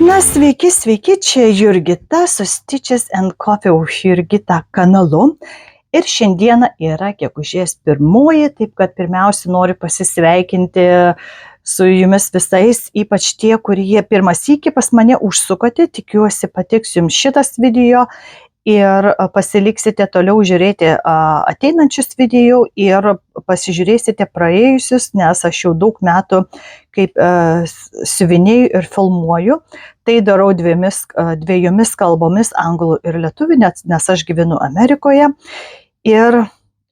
Na, sveiki, čia Jurgita su Stitches and Coffee už Jurgitą kanalu. Ir šiandieną yra gegužės 1, taip kad pirmiausia noriu pasisveikinti su jumis visais, ypač tie, kurie pirmą sykį pas mane užsukote. Tikiuosi patiks jums šitas video ir pasiliksite toliau žiūrėti ateinančius video ir pasižiūrėsite praėjusius, nes aš jau daug metų kaip siuvinėju ir filmuoju. Tai darau dviejomis kalbomis, anglų ir lietuvių, nes aš gyvenu Amerikoje. Ir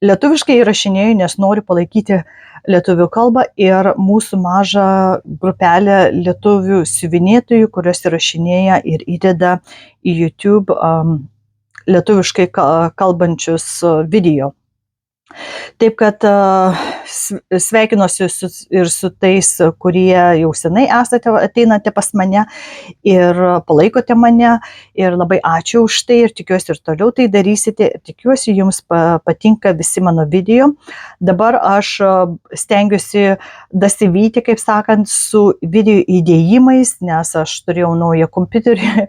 lietuviškai įrašinėju, nes noriu palaikyti lietuvių kalbą ir mūsų mažą grupelę lietuvių siuvinėtojų, kurios įrašinėja ir įdeda į YouTube lietuviškai kalbančius video. Taip kad sveikinuosi ir su tais, kurie jau senai ateinate pas mane ir palaikote mane, ir labai ačiū už tai ir tikiuosi ir toliau tai darysite. Tikiuosi jums patinka visi mano video. Dabar aš stengiuosi dasivyti, kaip sakant, su video įdėjimais, nes aš turėjau naują kompiuterį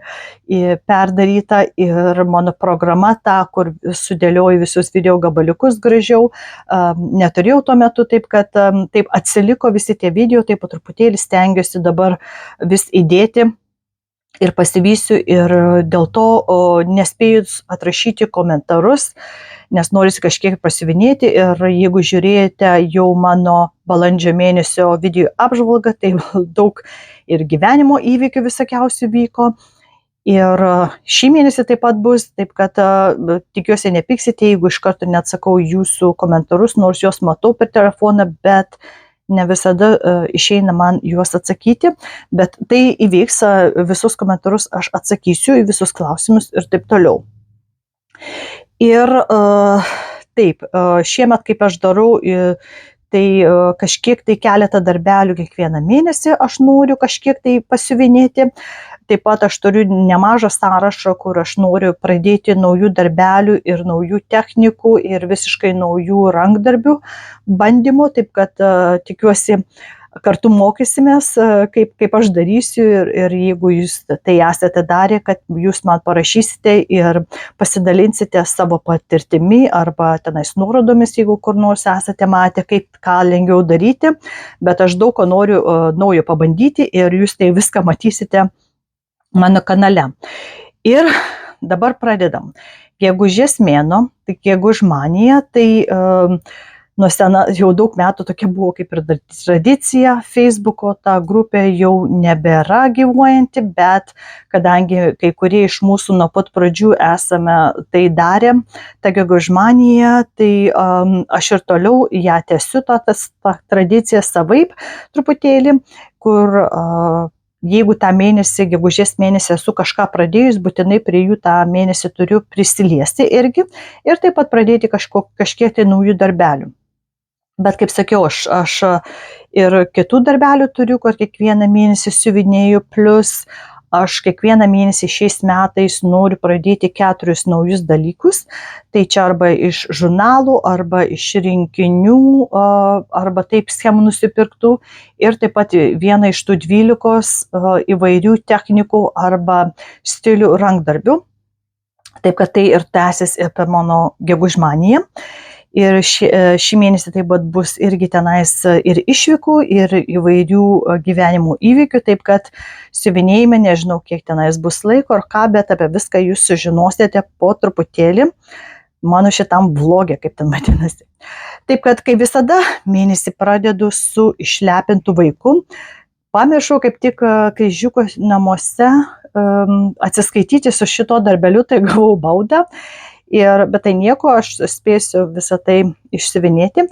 perdarytą ir mano programa ta, kur sudėlioju visus video gabaliukus gražiau, neturėjau tuo metu, taip kad taip atsiliko visi tie video, taip po truputėlį stengiuosi dabar vis įdėti ir pasivysiu ir dėl to nespėju atrašyti komentarus, nes norisi kažkiek pasivinėti. Ir jeigu žiūrėjote jau mano balandžio mėnesio video apžvalgą, tai daug ir gyvenimo įvykių visokiausių vyko. Ir šį mėnesį taip pat bus, taip kad tikiuosi nepyksite, jeigu iš karto neatsakau jūsų komentarus, nors juos matau per telefoną, bet ne visada išeina man juos atsakyti. Bet tai įvyks, visus komentarus aš atsakysiu, į visus klausimus ir taip toliau. Ir taip, šiemet kaip aš darau, tai kažkiek tai keletą darbelių kiekvieną mėnesį aš noriu kažkiek tai pasiuvinėti. Taip pat aš turiu nemažą sąrašą, kur aš noriu pradėti naujų darbelių ir naujų technikų ir visiškai naujų rankdarbių bandymų. Taip kad tikiuosi kartu mokysimės, kaip aš darysiu ir jeigu jūs tai esate darę, kad jūs man parašysite ir pasidalinsite savo patirtimi arba tenais nuorodomis, jeigu kur nors esate matę, ką lengviau daryti. Bet aš daug ko noriu naujo pabandyti ir jūs tai viską matysite mano kanale. Ir dabar pradedam. Gegužės mėnuo, tai gegužmanija, tai nuo sena jau daug metų tokia buvo kaip ir tradicija. Facebooko ta grupė jau nebėra gyvuojanti, bet kadangi kai kurie iš mūsų nuo pat pradžių esame tai darę, ta gegužmanija, tai aš ir toliau ją tęsiu, tą tradiciją savaip truputėlį, kur jeigu tą mėnesį, gegužės mėnesį esu kažką pradėjus, būtinai prie jų tą mėnesį turiu prisiliesti irgi ir taip pat pradėti kažkiek tai naujų darbelių. Bet kaip sakiau, aš ir kitų darbelių turiu, kur kiekvieną mėnesį siuvinėju, plus aš kiekvieną mėnesį šiais metais noriu pradėti 4 naujus dalykus. Tai čia arba iš žurnalų, arba iš rinkinių, arba taip schemų nusipirktų. Ir taip pat vieną iš tų 12 įvairių technikų arba stilių rankdarbių. Taip kad tai ir tęsis ir per mano gegužmaniją. Ir šį mėnesį taip pat bus irgi tenais ir išvykų, ir įvairių gyvenimo įvykių, taip kad siuvinėjime, nežinau kiek tenais bus laiko ar ką, bet apie viską jūs sužinosite po truputėlį mano šitam vlogė, kaip ten vadinasi. Taip kad, kaip visada, mėnesį pradedu su išlepintų vaiku. Pamiršau kaip tik kryžiuko namuose atsiskaityti su šito darbeliu, tai gavau baudą. Bet tai nieko, aš spėsiu visą tai išsiuvinėti,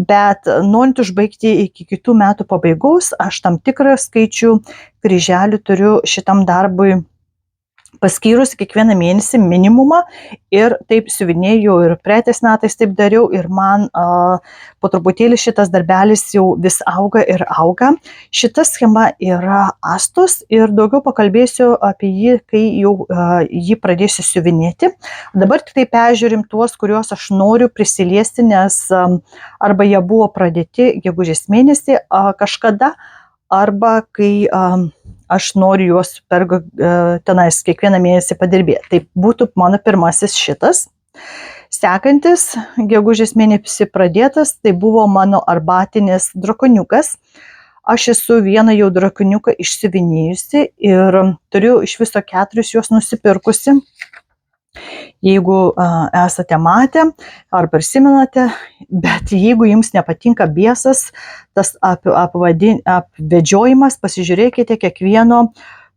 bet norint užbaigti iki kitų metų pabaigos, aš tam tikrą skaičių kryželių turiu šitam darbui paskyrus kiekvieną mėnesį minimumą ir taip siuvinėjau ir praeitais metais taip dariau ir man po truputėlį šitas darbelis jau vis auga ir auga. Šita schema yra Astos ir daugiau pakalbėsiu apie jį, kai jau jį pradėsiu siuvinėti. Dabar tik tai peržiūrim tuos, kuriuos aš noriu prisiliesti, nes arba jie buvo pradėti gegužės mėnesį kažkada, arba kai aš noriu juos tenais kiekvieną mėnesį padirbėti. Tai būtų mano pirmasis šitas. Sekantis, gegužės mėnesį pradėtas, tai buvo mano arbatinis drakoniukas. Aš esu vieną jau drakoniuką išsiuvinėjusi ir turiu iš viso 4 juos nusipirkusi. Jeigu esate matę ar prisimenate, bet jeigu jums nepatinka biesas, tas apvedžiojimas, pasižiūrėkite kiekvieno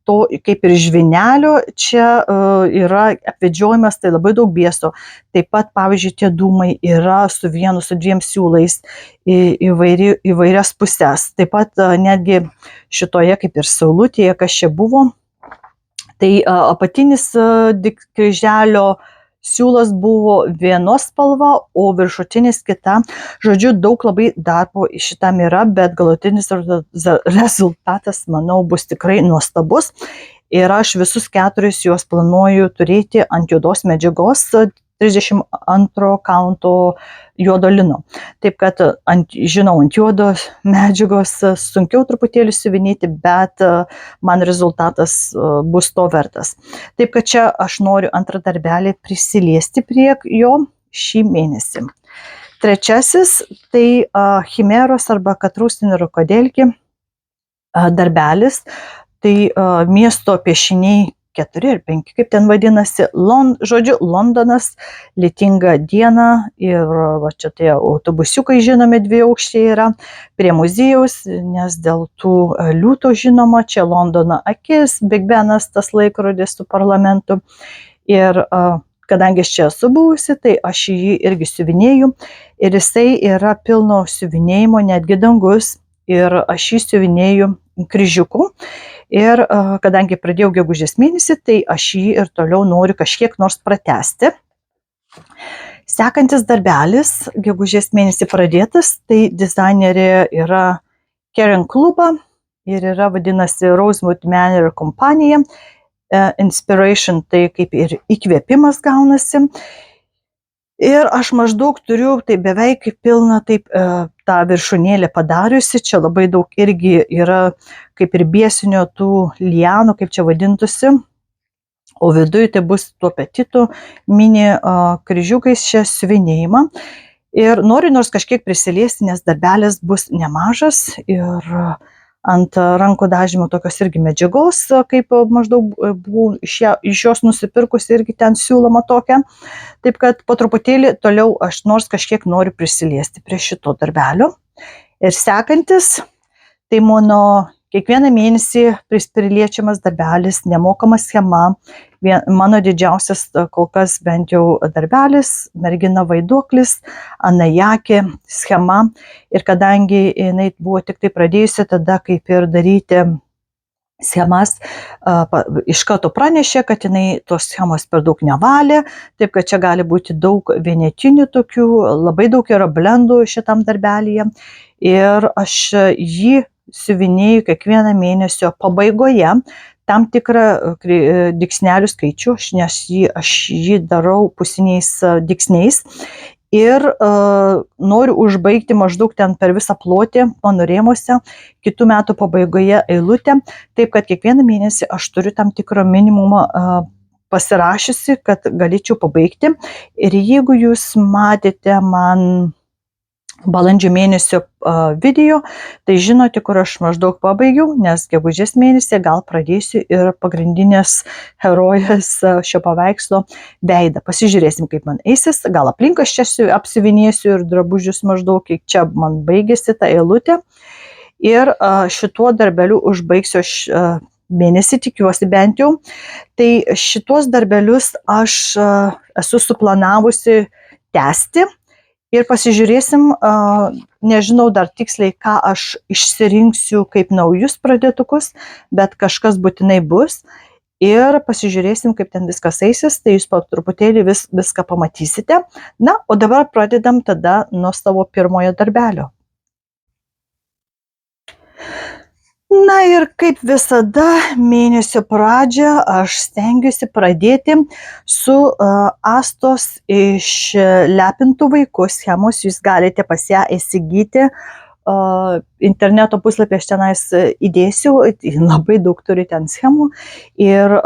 to kaip ir žvinelio, čia yra apvedžiojimas, tai labai daug bieso. Taip pat, pavyzdžiui, tie dūmai yra su 1, su 2 siūlais įvairias puses. Taip pat netgi šitoje kaip ir saulutėje, kas čia buvo, tai apatinis kryželio siūlas buvo vienos spalva, o viršutinis kita. Žodžiu, daug labai darbo šitam yra, bet galutinis rezultatas, manau, bus tikrai nuostabus. Ir aš visus 4 juos planuoju turėti ant juodos medžiagos 32 kaunto juodo lino. Taip kad, žinau, ant juodos medžiagos sunkiau truputėlį siuvinėti, bet man rezultatas bus to vertas. Taip kad čia aš noriu antrą darbelį prisiliesti prie jo šį mėnesį. Trečiasis, tai chimeros arba katrustinė rokodelki darbelis. Tai miesto piešiniai 4 ar 5, kaip ten vadinasi, žodžiu, Londonas, lietinga diena ir va čia tie autobusiukai, žinomi, 2 aukščiai yra prie muziejaus, nes dėl tų liūtų, žinoma, čia Londono akis, Big Benas, tas laikrodis su parlamentu. Ir kadangi aš čia esu buvusi, tai aš jį irgi siuvinėju ir jisai yra pilno siuvinėjimo, netgi dangus, ir aš jį siuvinėju kryžiuku. Ir kadangi pradėjau gegužės mėnesį, tai aš jį ir toliau noriu kažkiek nors pratęsti. Sekantis darbelis, gegužės mėnesį pradėtas, tai dizainerė yra Karen Kluba ir yra vadinasi Rosewood Manor kompanija. Inspiration, tai kaip ir įkvėpimas gaunasi. Ir aš maždaug turiu, tai beveik pilną taip tą viršūnėlę padariusi. Čia labai daug irgi yra kaip ir biesinio tų lianų, kaip čia vadintusi. O viduje tai bus tuo petitu mini kryžiukais čia siuvinėjimą. Ir noriu nors kažkiek prisiliesti, nes darbelis bus nemažas ir ant rankų dažymo tokios irgi medžiagos, kaip maždaug buvau iš jos nusipirkusi, irgi ten siūloma tokia. Taip kad po truputėlį toliau aš nors kažkiek noriu prisiliesti prie šito darbelio. Ir sekantis, tai mano kiekvieną mėnesį priliečiamas darbelis, nemokama schema. Mano didžiausias kol kas bent jau darbelis, mergina vaiduoklis, Anajaki schema. Ir kadangi jinai buvo tik tai pradėjusi tada kaip ir daryti schemas, iš karto pranešė, kad jinai tos schemos per daug nevalė, taip kad čia gali būti daug vienetinių tokių, labai daug yra blendų šitam darbelyje. Ir aš jį siuvinėju kiekvieną mėnesio pabaigoje tam tikrą dygsnelių skaičių, nes aš jį darau pusiniais dygsniais. Ir noriu užbaigti maždaug ten per visą plotį mano rėmuose kitų metų pabaigoje eilutę, taip kad kiekvieną mėnesį aš turiu tam tikrą minimumą pasirašiusi, kad galėčiau pabaigti. Ir jeigu jūs matėte man balandžio mėnesio video, tai žinote, kur aš maždaug pabaigiau, nes gegužės mėnesį gal pradėsiu ir pagrindinės herojės šio paveikslo veidą. Pasižiūrėsim, kaip man eisis, gal aplink aš čia apsiuvinėsiu ir drabužius maždaug, kiek čia man baigėsi ta eilutė. Ir šituo darbeliu užbaigsiu aš mėnesį, tikiuosi bent jau. Tai šitos darbelius aš esu suplanavusi tęsti. Ir pasižiūrėsim, nežinau dar tiksliai, ką aš išsirinksiu kaip naujus pradėtukus, bet kažkas būtinai bus. Ir pasižiūrėsim, kaip ten viskas eisis, tai jūs po truputėlį viską pamatysite. Na, o dabar pradedam tada nuo savo pirmojo darbelio. Na ir kaip visada, mėnesio pradžią aš stengiuosi pradėti su Astos išlepintų vaikų schemos. Jūs galite pas ją įsigyti interneto puslapį aš tenais įdėsiu, labai daug turi ten schemų ir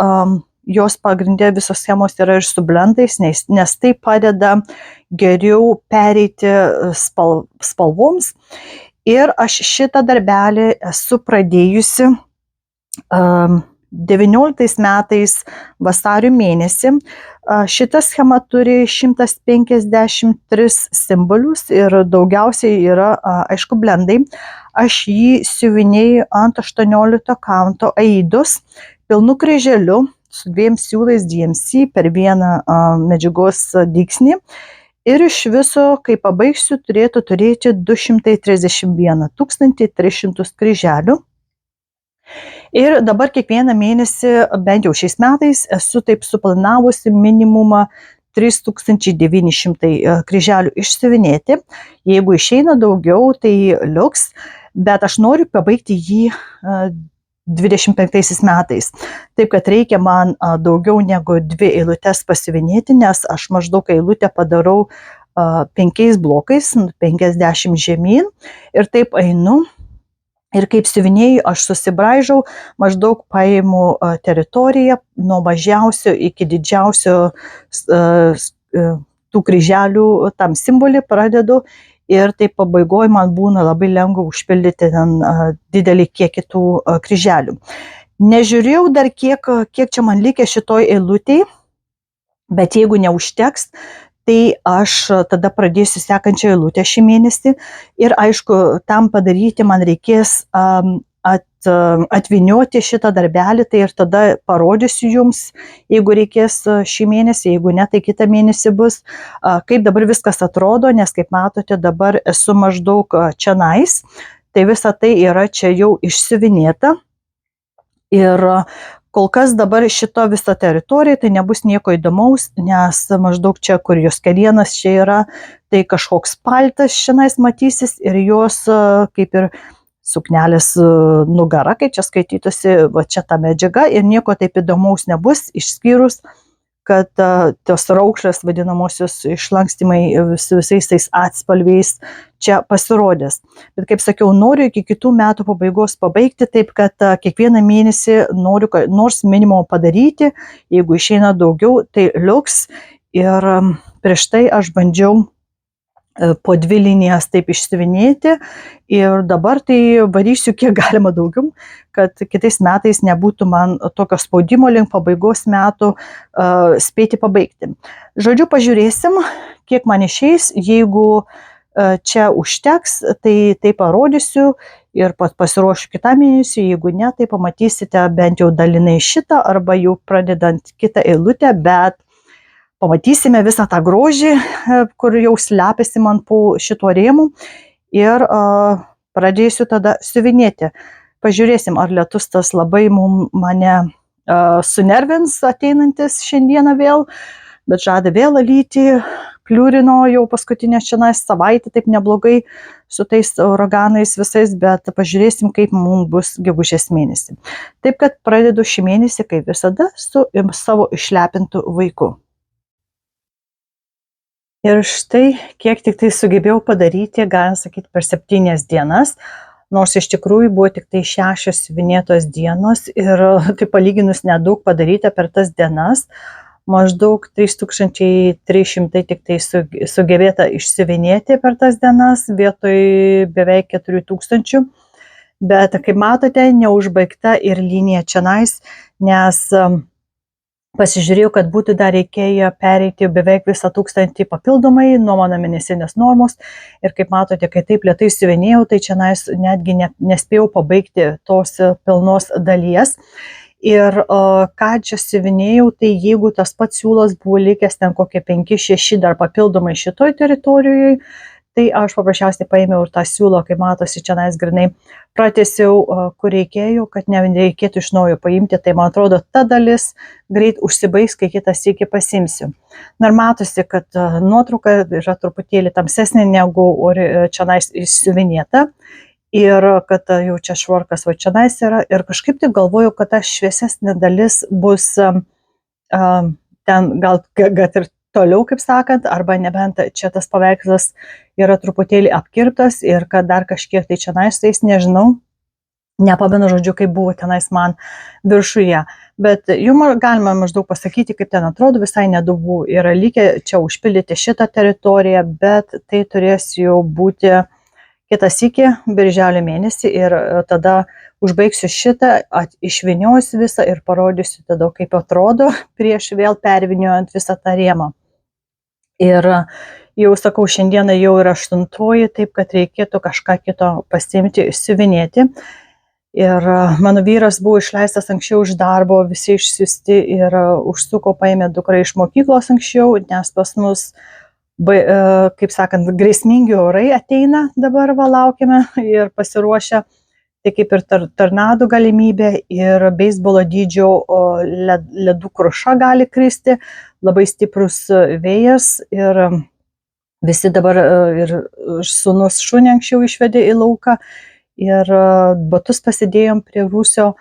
jos pagrindė visos schemos yra ir su blendais, nes tai padeda geriau pereiti spalvoms. Ir aš šitą darbelį esu pradėjusi 19 metais vasario mėnesį. Šita schema turi 153 simbolius ir daugiausiai yra, aišku, blendai. Aš jį siuvinėjau ant 18 kanto aidus, pilnu kryželiu, su 2 siūlais DMC per vieną medžiagos dygsnį. Ir iš viso, kai pabaigsiu, turėtų turėti 231 300 kryželių. Ir dabar kiekvieną mėnesį, bent jau šiais metais, esu taip suplanavusi minimumą 3900 kryželių išsiuvinėti. Jeigu išeina daugiau, tai liuks, bet aš noriu pabaigti jį 25 metais. Taip, kad reikia man daugiau negu 2 eilutes pasiuvinėti, nes aš maždaug eilutę padarau 5 blokais, 50 žemyn ir taip einu. Ir kaip siuvinėjau, aš susibraižau, maždaug paimu teritoriją nuo mažiausio iki didžiausio tų kryželių tam simbolį pradedu ir taip pabaigoje man būna labai lengva užpildyti ten didelį kiekį tų kryželių. Nežiūrėjau dar kiek čia man likę šitoj eilutėj, bet jeigu neužteks, tai aš tada pradėsiu sekančią eilutę šį mėnesį ir aišku, tam padaryti man reikės atvinioti šitą darbelį, tai ir tada parodysiu jums, jeigu reikės šį mėnesį, jeigu ne, tai kitą mėnesį bus, kaip dabar viskas atrodo, nes kaip matote, dabar esu maždaug čionais, tai visa tai yra čia jau išsiuvinėta ir kol kas dabar šito visa teritorija, tai nebus nieko įdomaus, nes maždaug čia, kur jos kelienas čia yra, tai kažkoks paltas šiandien matysis ir jos kaip ir suknelės nugara, kaip čia skaitytųsi, va čia ta medžiaga ir nieko taip įdomaus nebus, išskyrus, kad tos raukšlės vadinamosios išlankstimai visais tais atspalviais čia pasirodės. Bet kaip sakiau, noriu iki kitų metų pabaigos pabaigti, taip kad kiekvieną mėnesį noriu nors minimum padaryti, jeigu išeina daugiau, tai liuks. Ir prieš tai aš bandžiau po 2 linijas taip išsiuvinėti ir dabar tai varysiu kiek galima daugiau, kad kitais metais nebūtų man tokio spaudimo link pabaigos metų spėti pabaigti. Žodžiu, pažiūrėsim, kiek man išeis, jeigu čia užteks, tai parodysiu ir pasiruošiu kitam mėnesiui, jeigu ne, tai pamatysite bent jau dalinai šitą arba jau pradedant kitą eilutę, bet pamatysime visą tą grožį, kur jau slepiasi man po šito rėmų ir pradėsiu tada siuvinėti. Pažiūrėsim, ar lietus tas labai mane sunervins ateinantis šiandieną vėl, bet žada vėl lyti, kliūrino jau paskutinę šiandien savaitę, taip neblogai su tais uraganais visais, bet pažiūrėsim, kaip mums bus gegužės mėnesį. Taip, kad pradedu šį mėnesį, kaip visada, su savo išlepintu vaiku. Ir štai, kiek tik tai sugebėjau padaryti, galim sakyti, per 7 dienas, nors iš tikrųjų buvo tik tai 6 siuvinėtos dienos ir tai palyginus nedaug padaryta per tas dienas, maždaug 3300 tik tai sugebėta išsiuvinėti per tas dienas, vietoj beveik 4000, bet kaip matote, neužbaigta ir linija čionais, nes pasižiūrėjau, kad būtų dar reikėjo pereiti beveik visą 1000 papildomai nuo mano mėnesinės normos ir kaip matote, kai taip lėtai siuvinėjau, tai čia netgi nespėjau pabaigti tos pilnos dalies. Ir ką čia siuvinėjau, tai jeigu tas pats siūlas buvo likęs ten kokie 5-6 dar papildomai šitoj teritorijoje, tai aš paprasčiausiai paėmiau ir tą siūlą, kaip matosi, čia grinai pratęsiau, kur reikėjo, kad nereikėtų iš naujo paimti, tai man atrodo, ta dalis greit užsibaigs, kai kitą sykį pasimsiu. Ir matosi, kad nuotrauka yra truputėlį tamsesnė negu čia išsiuvinėta ir kad jau čia švarkas va čia yra ir kažkaip tik galvoju, kad ta šviesesnė dalis bus ten gal ir toliau, kaip sakant, arba nebent čia tas paveikslas yra truputėlį apkirptas ir kad dar kažkiek tai čia tais, nežinau, nepamenu žodžiu, kaip buvo tenais man viršuje. Bet jum galima maždaug pasakyti, kaip ten atrodo, visai nedaug yra likę čia užpildyti šitą teritoriją, bet tai turės jau būti kitas iki birželio mėnesį ir tada užbaigsiu šitą, išvyniosiu visą ir parodysiu tada, kaip atrodo prieš vėl pervyniojant visą tą rėmą. Ir jau sakau, šiandieną jau yra 8, taip kad reikėtų kažką kito pasiimti, siuvinėti. Ir mano vyras buvo išleistas anksčiau iš darbo, visi išsiųsti ir užsuko, paėmė dukrą iš mokyklos anksčiau, nes pas mus, kaip sakant, grėsmingi orai ateina dabar, laukime ir pasiruošę. Tai kaip ir tornadų galimybė ir beisbolo dydžio ledų kruša gali kristi, labai stiprus vėjas ir visi dabar ir sūnus šunį anksčiau išvedė į lauką ir batus pasidėjom prie rūsio,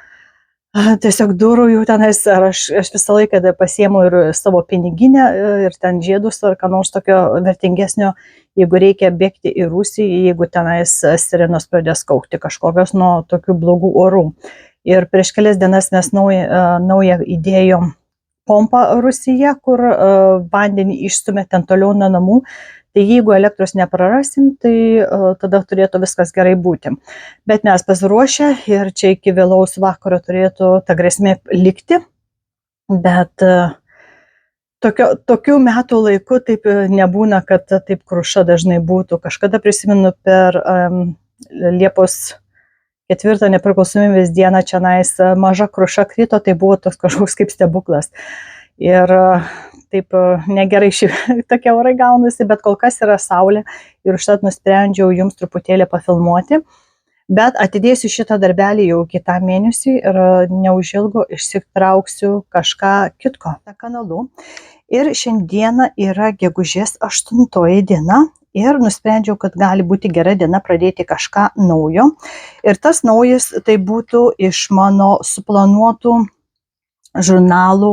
tiesiog durų jau tenais, ar aš visą laiką pasiemu ir savo piniginę ir ten žiedus ar ką nors tokio vertingesnio, jeigu reikia bėgti į rūsį, jeigu tenais sirenos pradės kaukti kažkokios nuo tokių blogų orų. Ir prieš kelias dienas mes naują įdėjom pompą rūsyje, kur vandenį išstumė ten toliau nuo namų. Tai jeigu elektros neprarasim, tai tada turėtų viskas gerai būti. Bet mes pasiruošę ir čia iki vėlaus vakaro turėtų ta grėsmė likti. Bet tokių metų laiku taip nebūna, kad taip kruša dažnai būtų. Kažkada prisimenu per Liepos 4 nepriklausomybės dieną čionais maža kruša krito, tai buvo toks kažkoks kaip stebuklas. Ir taip negerai tokie orai gaunasi, bet kol kas yra saulė ir užtat nusprendžiau jums truputėlį pafilmuoti. Bet atidėsiu šitą darbelį jau kitą mėnesį ir neužilgo išsitrauksiu kažką kitko kanalu. Ir šiandieną yra gegužės 8 diena ir nusprendžiau, kad gali būti gera diena pradėti kažką naujo. Ir tas naujas tai būtų iš mano suplanuotų žurnalų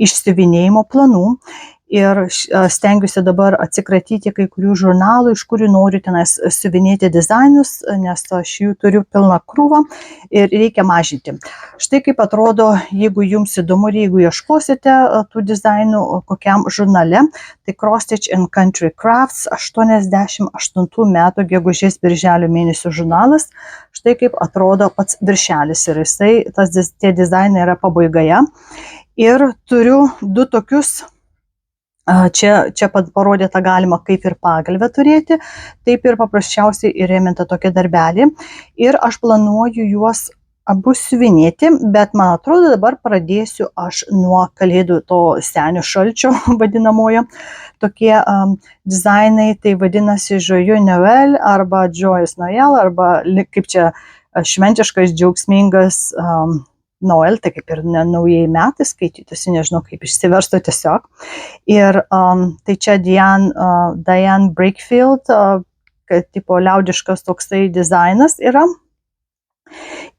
išsiuvinėjimo planų ir stengiuosi dabar atsikratyti kai kurių žurnalų, iš kurių noriu tenais siuvinėti dizainus, nes aš jų turiu pilną krūvą ir reikia mažinti. Štai kaip atrodo, jeigu jums įdomu ir jeigu ieškosite tų dizainų kokiam žurnale, tai Cross Stitch and Country Crafts 88 metų gegužės birželio mėnesio žurnalas. Štai kaip atrodo pats viršelis ir tie dizainai yra pabaigoje. Ir turiu du tokius, čia parodyta galima kaip ir pagalvę turėti, taip ir paprasčiausiai įrėminta tokia darbelį. Ir aš planuoju juos abu siuvinėti, bet man atrodo dabar pradėsiu aš nuo kalėdų to senio šalčio vadinamojo. Tokie dizainai, tai vadinasi Joyeux Noël arba Joyous Noël arba kaip čia šventiškas, džiaugsmingas Noel, tai kaip ir naujieji metai skaitytųsi, nežinau kaip išsiverstų tiesiog. Ir tai čia Diane Brakefield, tipo liaudiškas toksai dizainas yra.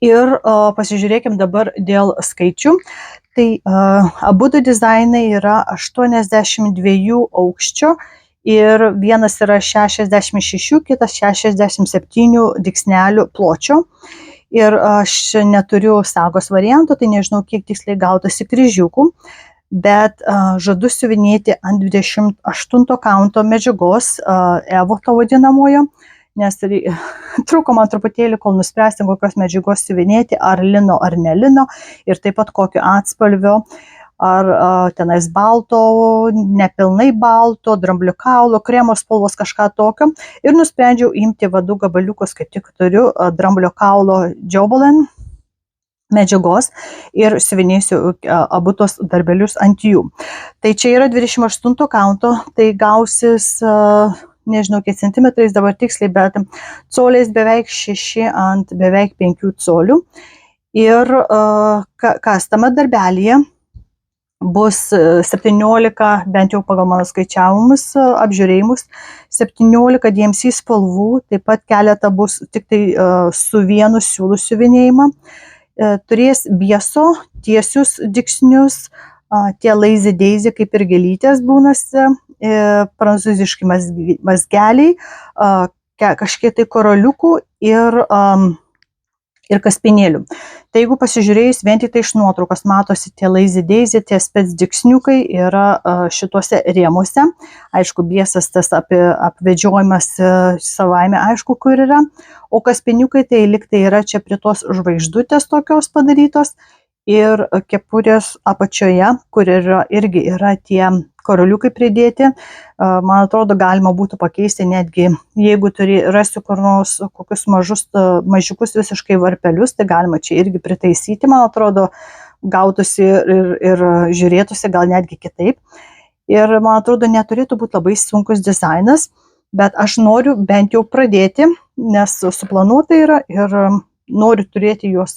Ir pasižiūrėkim dabar dėl skaičių. Tai abu du dizainai yra 82 aukščio ir vienas yra 66, kitas 67 dygsnelių pločio. Ir aš neturiu sagos varianto, tai nežinau, kiek tiksliai gautasi kryžiukų, bet žadu siuvinėti ant 28 kaunto medžiagos, evoto vadinamojo, nes trūko man truputėlį, kol nuspręsim, kokios medžiagos siuvinėti, ar lino, ar ne lino, ir taip pat kokio atspalvio, ar tenais balto, nepilnai balto, dramblio kaulo, kremo spalvos, kažką tokio. Ir nusprendžiau imti vadų gabaliukus, kaip tik turiu dramblio kaulo Jobolen medžiagos ir siuvinėsiu abu tos darbelius ant jų. Tai čia yra 28 kaunto, tai gausis, nežinau kiek centimetrais dabar tiksliai, bet coliais beveik 6 ant beveik 5 colių. Ir kas tame darbelyje bus 17, bent jau pagal mano skaičiavimus, apžiūrėjimus, 17 DMC spalvų, taip pat keletą bus tik tai su vienu siūlų siuvinėjimą. Turės bieso, tiesius dygsnius, tie lazy daisy kaip ir gėlytės būnasi, prancūziški mazgeliai, kažkiek tai koraliukų ir kaspinėlių. Tai jeigu pasižiūrėjus vien tik tai iš nuotraukos, matosi tie lazy daisy, tie specdiksniukai yra šituose rėmuose. Aišku, biesas tas apvedžiojimas savaime aišku, kur yra. O kaspiniukai tai liktai yra čia prie tos žvaigždutės tokios padarytos. Ir kepurės apačioje, kur irgi yra tie koraliukai pridėti. Man atrodo, galima būtų pakeisti netgi, jeigu rasiu kur nors kokius mažiukus visiškai varpelius, tai galima čia irgi pritaisyti, man atrodo, gautųsi ir žiūrėtųsi gal netgi kitaip. Ir man atrodo, neturėtų būti labai sunkus dizainas, bet aš noriu bent jau pradėti, nes suplanuota yra ir noriu turėti juos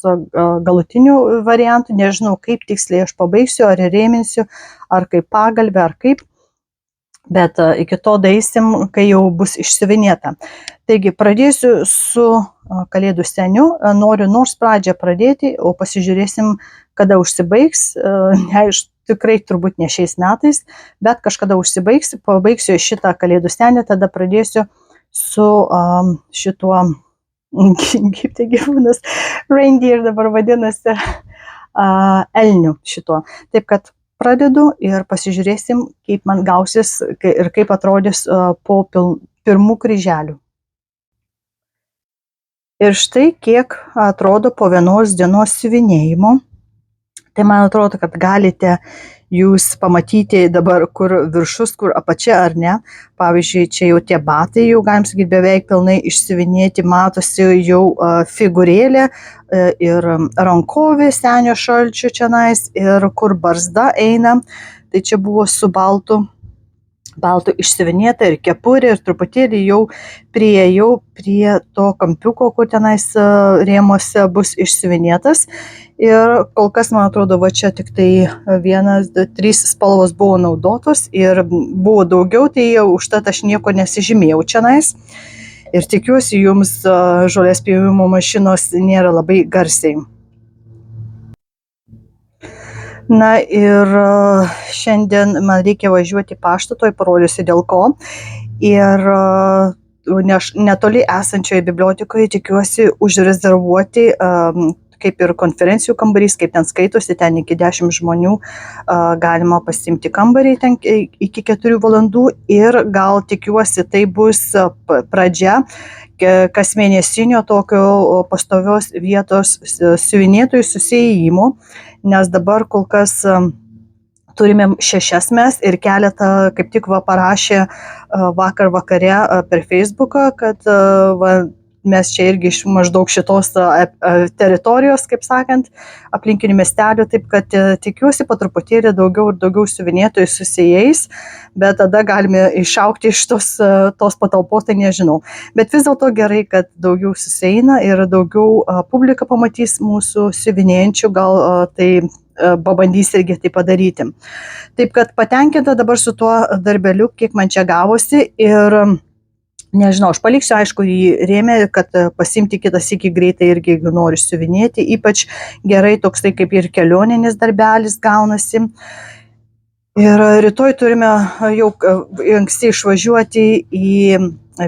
galutinių variantų, nežinau kaip tiksliai aš pabaigsiu, ar rėminsiu, ar kaip pagalbę, ar kaip, bet iki to daisim, kai jau bus išsiuvinėta. Taigi pradėsiu su kalėdų seniu, noriu nors pradžią pradėti, o pasižiūrėsim, kada užsibaigs, tikrai turbūt ne šiais metais, bet kažkada užsibaigs, pabaigsiu šitą kalėdų senį, tada pradėsiu su šituo kaip tai gyvūnas, reindeer dabar vadinasi, elniu šituo. Taip kad pradedu ir pasižiūrėsim, kaip man gausis ir kaip atrodys po pirmų kryželių. Ir štai kiek atrodo po vienos dienos siuvinėjimo. Tai man atrodo, kad galite jūs pamatyti dabar, kur viršus, kur apačia ar ne. Pavyzdžiui, čia jau tie batai, jau galim sakyti, beveik pilnai išsiuvinėti, matosi jau figūrėlė ir rankovė senio šalčio čionais ir kur barzda eina. Tai čia buvo su baltu išsiuvinėta ir kepurė ir truputėlį jau priėjau prie to kampiuko, kur tenais rėmuose bus išsiuvinėtas. Ir kol kas, man atrodo, va čia tik tai 1, 2, 3 spalvos buvo naudotos ir buvo daugiau, tai užtat aš nieko nesižymėjau čionais. Ir tikiuosi, jums žolės pjovimo mašinos nėra labai garsiai. Na ir šiandien man reikia važiuoti paštą, toj parodysiu dėl ko. Ir netoli esančioje bibliotekoje tikiuosi užrezervuoti kaip ir konferencijų kambarys, kaip ten skaitosi, ten iki 10 žmonių galima pasiimti kambarį ten iki 4 valandų ir gal tikiuosi tai bus pradžia kas mėnesinio tokio pastovios vietos siuvinėtojų susijimo, nes dabar kol kas turime 6 mes ir keletą kaip tik parašė vakar vakare per Facebooką, kad mes čia irgi iš maždaug šitos teritorijos, kaip sakant, aplinkinių miestelių, taip kad tikiuosi po truputėlį daugiau ir daugiau siuvinėtojų susijais, bet tada galime išaukti iš tos patalpos, tai nežinau. Bet vis dėlto gerai, kad daugiau susieina ir daugiau publika pamatys mūsų siuvinėjančių, gal tai pabandys irgi tai padaryti. Taip kad patenkinta dabar su tuo darbeliu, kiek man čia gavosi ir nežinau, aš paliksiu, aišku, jį rėmę, kad pasimti kitą sykį greitai irgi, jeigu nori siuvinėti, ypač gerai toksai kaip ir kelioninis darbelis gaunasi. Ir rytoj turime jau anksti išvažiuoti į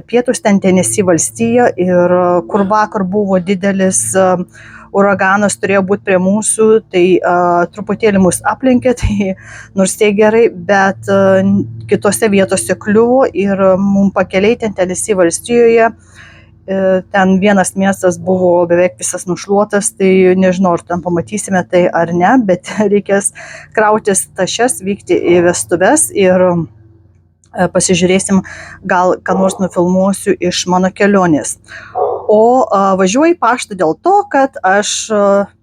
pietus, ten Tenesy valstiją, ir kur vakar buvo didelis uraganas, turėjo būti prie mūsų, tai truputėlį mus aplenkė, tai nors tai gerai, bet kitose vietose kliuvo ir mums pakeliai ten Tenesy valstijoje, ten vienas miestas buvo beveik visas nušluotas, tai nežinau, ar ten pamatysime tai ar ne, bet reikės krautis tašes, vykti į vestuves ir pasižiūrėsim, gal ką nors nufilmuosiu iš mano kelionės. O važiuoju į paštą dėl to, kad aš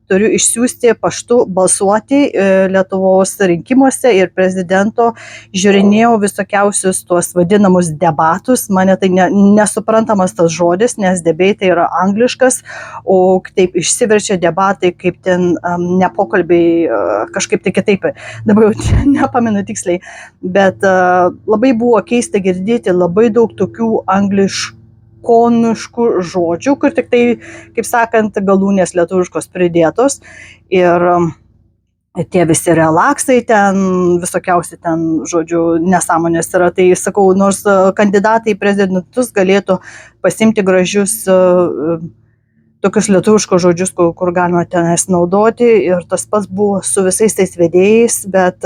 turiu išsiųsti paštu balsuoti Lietuvos rinkimuose ir prezidento. Žiūrinėjau visokiausius tuos vadinamus debatus. Mane tai nesuprantamas tas žodis, nes debatai yra angliškas, o taip išsiverčia debatai, kaip ten ne pokalbiai, kažkaip tai kitaip. Dabar jau nepamenu tiksliai, bet labai buvo keista girdėti labai daug tokių angliškoniškų žodžių, kur tik tai, kaip sakant, galūnės lietuviškos pridėtos. Ir tie visi relaksai ten, visokiausi ten, žodžiu, nesąmonės yra. Tai sakau, nors kandidatai į prezidentus galėtų pasimti gražius tokius lietuviškus žodžius, kur galima tenais naudoti, ir tas pats buvo su visais tais vedėjais, bet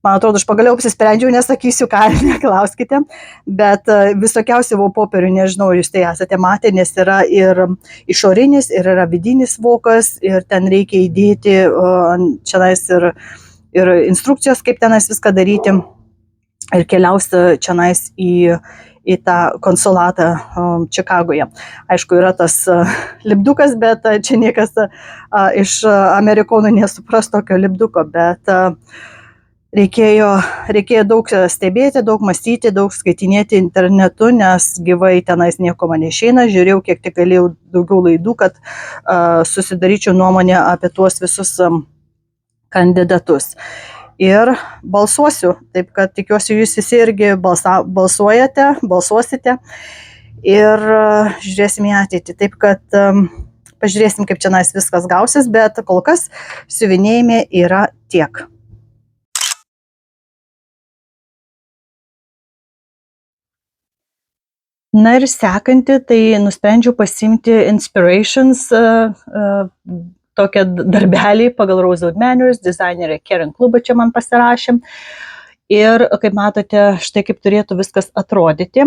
man atrodo, aš pagaliau apsisprendžiau, nesakysiu ką, neklauskite, bet visokiausių popierių, nežinau, jūs tai esate matę, nes yra ir išorinis, ir yra vidinis vokas, ir ten reikia įdėti čionais ir instrukcijos, kaip tenais viską daryti, ir keliausi čionais į tą konsulatą Čikagoje. Aišku, yra tas lipdukas, bet čia niekas iš amerikonų nesupras tokio lipduko, bet reikėjo daug stebėti, daug mąstyti, daug skaitinėti internetu, nes gyvai tenais nieko man neišeina. Žiūrėjau, kiek tik galėjau daugiau laidų, kad susidaryčiau nuomonę apie tuos visus kandidatus. Ir balsuosiu, taip kad tikiuosi jūs visi irgi balsuosite ir žiūrėsim į ateitį. Taip kad pažiūrėsim, kaip čia viskas gausis, bet kol kas siuvinėjime yra tiek. Na ir sekanti, tai nusprendžiau pasimti Inspirations tokią darbelį pagal Rosewood Manors, dizainerė Karen Kluba čia man pasirašė. Ir kaip matote, štai kaip turėtų viskas atrodyti.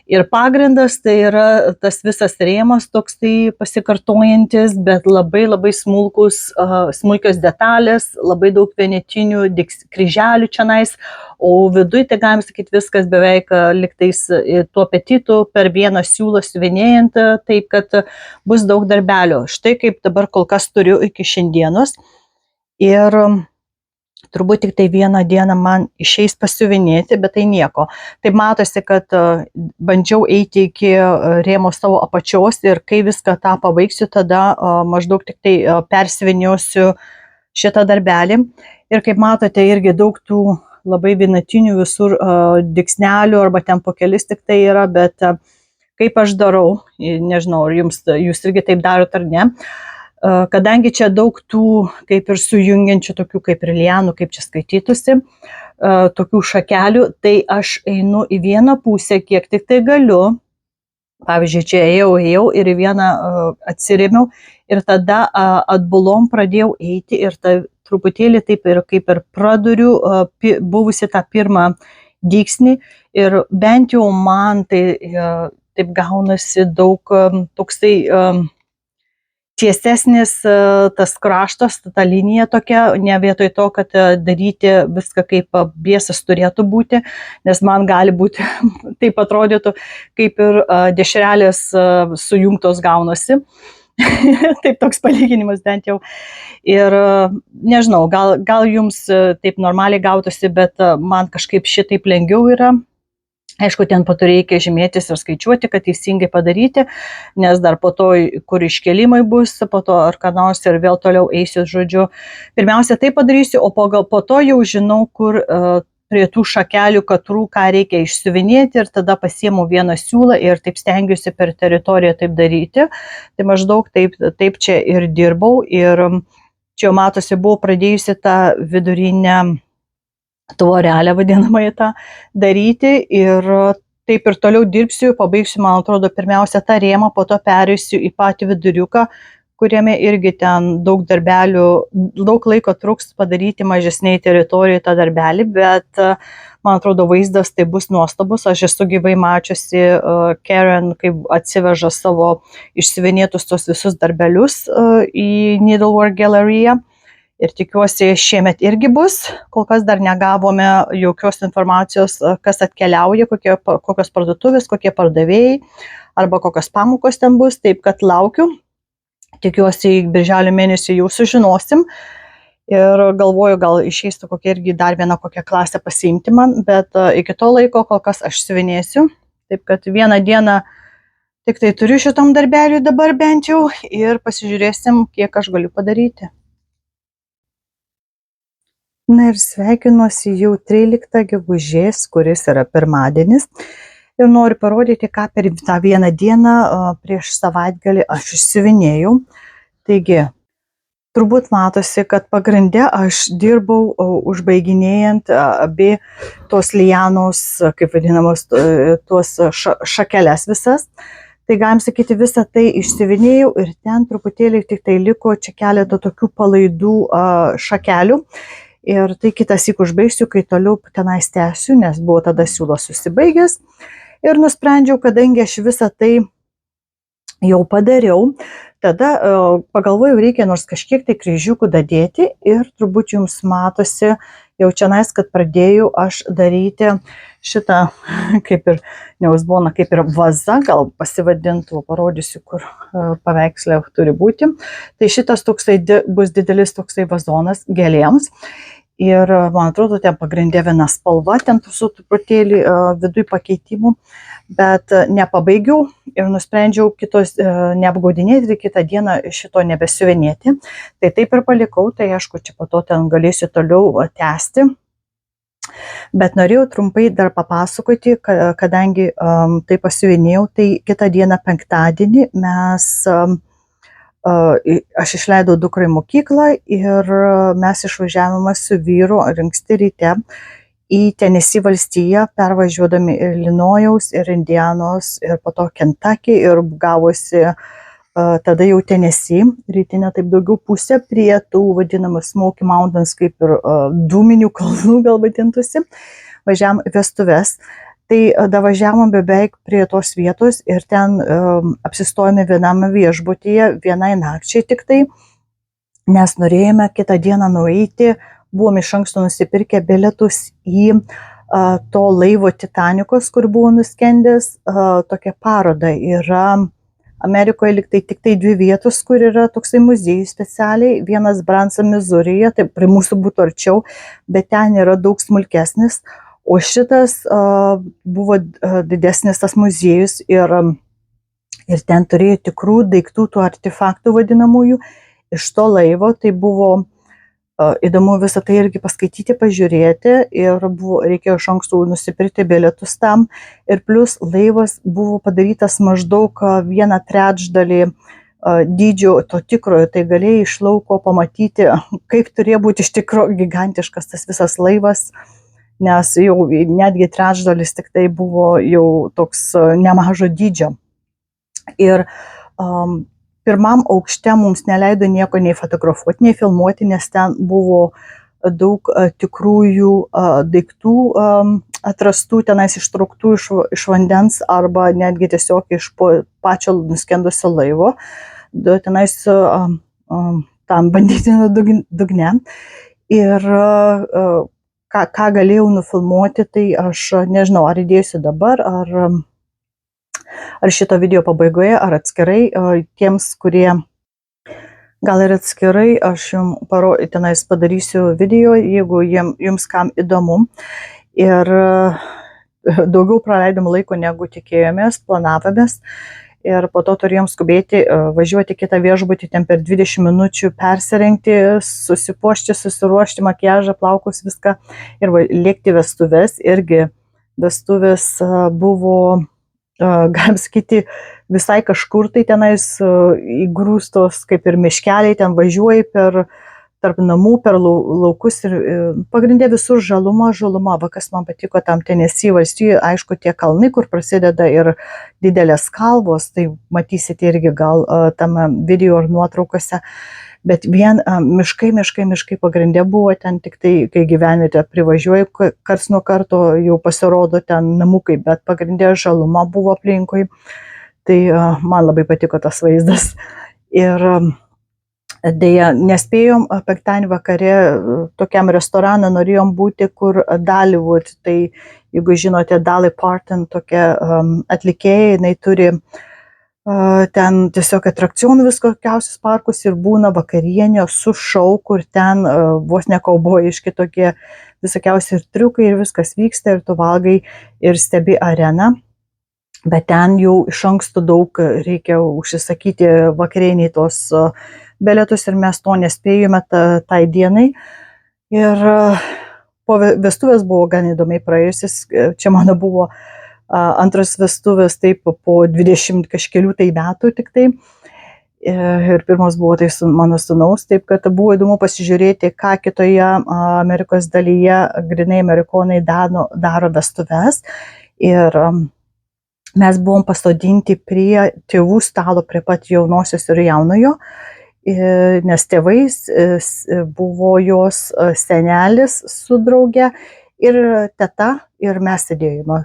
Ir pagrindas tai yra tas visas rėmas toks tai pasikartojantis, bet labai smulkios detalės, labai daug vienetinių kryželių čionais, o viduje tai galim sakyti viskas beveik liktais tuo petitu per vieną siūlą siuvinėjant, taip kad bus daug darbelio. Štai kaip dabar kol kas turiu iki šiandienos. Ir turbūt tik tai vieną dieną man išeis pasiuvinėti, bet tai nieko. Taip matosi, kad bandžiau eiti iki rėmo savo apačios ir kai viską tą pabaigsiu, tada maždaug tik tai persiuviniosiu šitą darbelį. Ir kaip matote, irgi daug tų labai vienetinių visur dygsnelių arba ten po kelis tik tai yra, bet kaip aš darau, nežinau, ar jūs irgi taip darot ar ne. Kadangi čia daug tų kaip ir sujungiančių, tokių kaip ir lianų, kaip čia skaitytųsi, tokių šakelių, tai aš einu į vieną pusę, kiek tik tai galiu. Pavyzdžiui, čia ėjau ir į vieną atsirėmiau ir tada atbulom pradėjau eiti ir truputėlį taip ir kaip ir praduriu buvusi tą pirmą dygsnį ir bent jau man tai taip gaunasi daug toksai tiesesnis tas kraštas, ta linija tokia, ne vietoj to, kad daryti viską kaip biesas turėtų būti, nes man gali būti, taip atrodytų, kaip ir dešrelės sujungtos gaunasi. Taip toks palyginimas bent jau. Ir nežinau, gal jums taip normaliai gautųsi, bet man kažkaip šitaip lengviau yra. Aišku, ten po to reikia žymėtis ir skaičiuoti, kad teisingai padaryti, nes dar po to, kur iškelimai bus, po to ar ką nors ir vėl toliau eisiu, žodžiu. Pirmiausia, tai padarysiu, o po to jau žinau, kur prie tų šakelių katrų, ką reikia išsiuvinėti ir tada pasiimu vieną siūlą ir taip stengiuosi per teritoriją taip daryti. Tai maždaug taip čia ir dirbau ir čia jau matosi, buvau pradėjusi tą vidurinę tvorelę vadinamąją tą daryti ir taip ir toliau dirbsiu, pabaigsiu, man atrodo, pirmiausia tą rėmą, po to pereisiu į patį viduriuką, kuriame irgi ten daug darbelių, daug laiko truks padaryti mažesniai teritorijai tą darbelį, bet man atrodo vaizdas tai bus nuostabus. Aš esu gyvai mačiusi Karen, kaip atsiveža savo išsiuvinėtus tos visus darbelius į Needlework galeriją. Ir tikiuosi šiemet irgi bus. Kol kas dar negavome jokios informacijos, kas atkeliauja, kokios parduotuvės, kokie pardavėjai arba kokios pamokos ten bus. Taip kad laukiu. Tikiuosi birželio mėnesį jau sužinosim. Ir galvoju, gal išeistų kokia irgi dar vieną kokią klasę pasiimti man, bet iki to laiko kol kas aš siuvinėsiu. Taip kad vieną dieną tik tai turiu šitam darbeliui dabar bent jau ir pasižiūrėsim, kiek aš galiu padaryti. Na ir sveikinuosi jau 13 gegužės, kuris yra pirmadienis. Ir noriu parodyti, ką per tą vieną dieną prieš savaitgalį aš išsiuvinėjau. Taigi, turbūt matosi, kad pagrinde aš dirbau užbaiginėjant abi tos lianos, kaip vadinamos, tuos šakeles visas. Tai galim sakyti, visą tai išsivinėjau ir ten truputėlį tik tai liko čia keletą tokių palaidų šakelių. Ir tai kitas įk užbaigsiu, kai toliau tenais tęsiu, nes buvo tada siūlas susibaigęs. Ir nusprendžiau, kadangi aš visą tai jau padariau, tada pagalvojau, reikia nors kažkiek tai kryžiukų dadėti ir turbūt jums matosi jau čianais, kad pradėjau aš daryti šitą, kaip ir neuzbona, kaip ir vaza, gal pasivadintų, parodysiu, kur paveikslė turi būti. Tai šitas toksai bus didelis toksai vazonas gėlėms. Ir man atrodo, ten pagrindė viena spalva, ten su truputėlį viduj pakeitimų, bet nepabaigiau ir nusprendžiau kitos neapgaudinėti ir kitą dieną šito nebesiuvinėti. Tai taip ir palikau, tai aišku, čia po to ten galėsiu toliau tęsti. Bet norėjau trumpai dar papasakoti, kadangi tai pasiuvinėjau, tai kitą dieną penktadienį aš išleidau dukrą į mokyklą ir mes išvažiavome su vyru anksti ryte į Tenesį valstiją, pervažiuodami ir Ilinojaus, ir Indianos, ir po to Kentucky, ir gavosi tada jau Tenesį, rytinė taip daugiau pusė prie tų vadinamų Smoky Mountains, kaip ir dūminių kalnų gal vadintųsi, važiavam vestuves. Tai davažiavom beveik prie tos vietos ir ten apsistojome viename viešbutyje, vienai nakčiai tik tai, nes norėjome kitą dieną nueiti, buvom iš anksto nusipirkę bilietus į to laivo Titanikos, kur buvo nuskendęs, tokia paroda. Yra Amerikoje liktai tik tai 2 vietos, kur yra toksai muziejus specialiai, vienas Branson, Missouri'je, tai prie mūsų būtų arčiau, bet ten yra daug smulkesnis. O šitas buvo didesnis tas muziejus ir ten turėjo tikrų daiktų, tų artefaktų vadinamųjų iš to laivo. Tai buvo įdomu visą tai irgi paskaityti, pažiūrėti ir reikėjo iš anksto nusipirkti bilietus tam. Ir plus laivas buvo padarytas maždaug 1/3 dydžio to tikrojo, tai galėjai iš lauko pamatyti, kaip turėjo būti iš tikro gigantiškas tas visas laivas. Nes jau netgi 1/3 tik tai buvo jau toks nemažo dydžio. Ir pirmam aukšte mums neleido nieko nei fotografuoti, nei filmuoti, nes ten buvo daug tikrųjų daiktų atrastų, tenais ištrauktų iš vandens arba netgi tiesiog iš pačio nuskendusio laivo, tenais tam bandytino dugne. Ir ką galėjau nufilmuoti, tai aš nežinau, ar įdėsiu dabar, ar šito video pabaigoje, ar atskirai. Tiems, kurie gal ir atskirai, aš jums tenais padarysiu video, jeigu jums kam įdomu. Ir daugiau praleidom laiko, negu tikėjomės, planavomės. Ir po to turėjom skubėti, važiuoti kitą viešbutį, ten per 20 minučių persirengti, susipuošti, susiruošti, makiažą, plaukus, viską ir lėkti vestuves. Irgi vestuvės buvo, galim sakyti, visai kažkur tai tenais įgrūstos, kaip ir miškeliai, ten važiuoji tarp namų, per laukus ir pagrindė visur žaluma. Va, kas man patiko tam Tenesį valstijoje, aišku, tie kalnai, kur prasideda ir didelės kalvos, tai matysite irgi gal tame video ar nuotraukose, bet vien miškai pagrindė buvo ten, tik tai, kai gyvenvietę privažiuoji, karts nuo karto jau pasirodo ten namukai, bet pagrindė žaluma buvo aplinkui, tai man labai patiko tas vaizdas. Ir dėja, nespėjom penktadienį vakare tokiam restoraną norėjom būti, kur Dollywood, tai jeigu žinote, Dolly Parton, tokia atlikėja, jinai turi ten tiesiog atrakcionų viskokiausius parkus ir būna vakarienė su šou, kur ten vos ne kaubojiški tokie visokiausi ir triukai ir viskas vyksta ir tu valgai ir stebi areną. Bet ten jau iš anksto daug reikia užsisakyti vakarieniai tos bilietus ir mes to nespėjome tai dienai. Ir po vestuvės buvo gan įdomiai praėjusis, čia mano buvo antras vestuvės, taip po 20 kažkelių tai metų tik tai. Ir pirmas buvo tai mano sūnaus, taip kad buvo įdomu pasižiūrėti, ką kitoje Amerikos dalyje grinai amerikonai daro vestuves. Ir mes buvom pasodinti prie tėvų stalo, prie pat jaunosios ir jaunojo, nes tėvais buvo jos senelis su drauge ir teta, ir mes sėdėjome,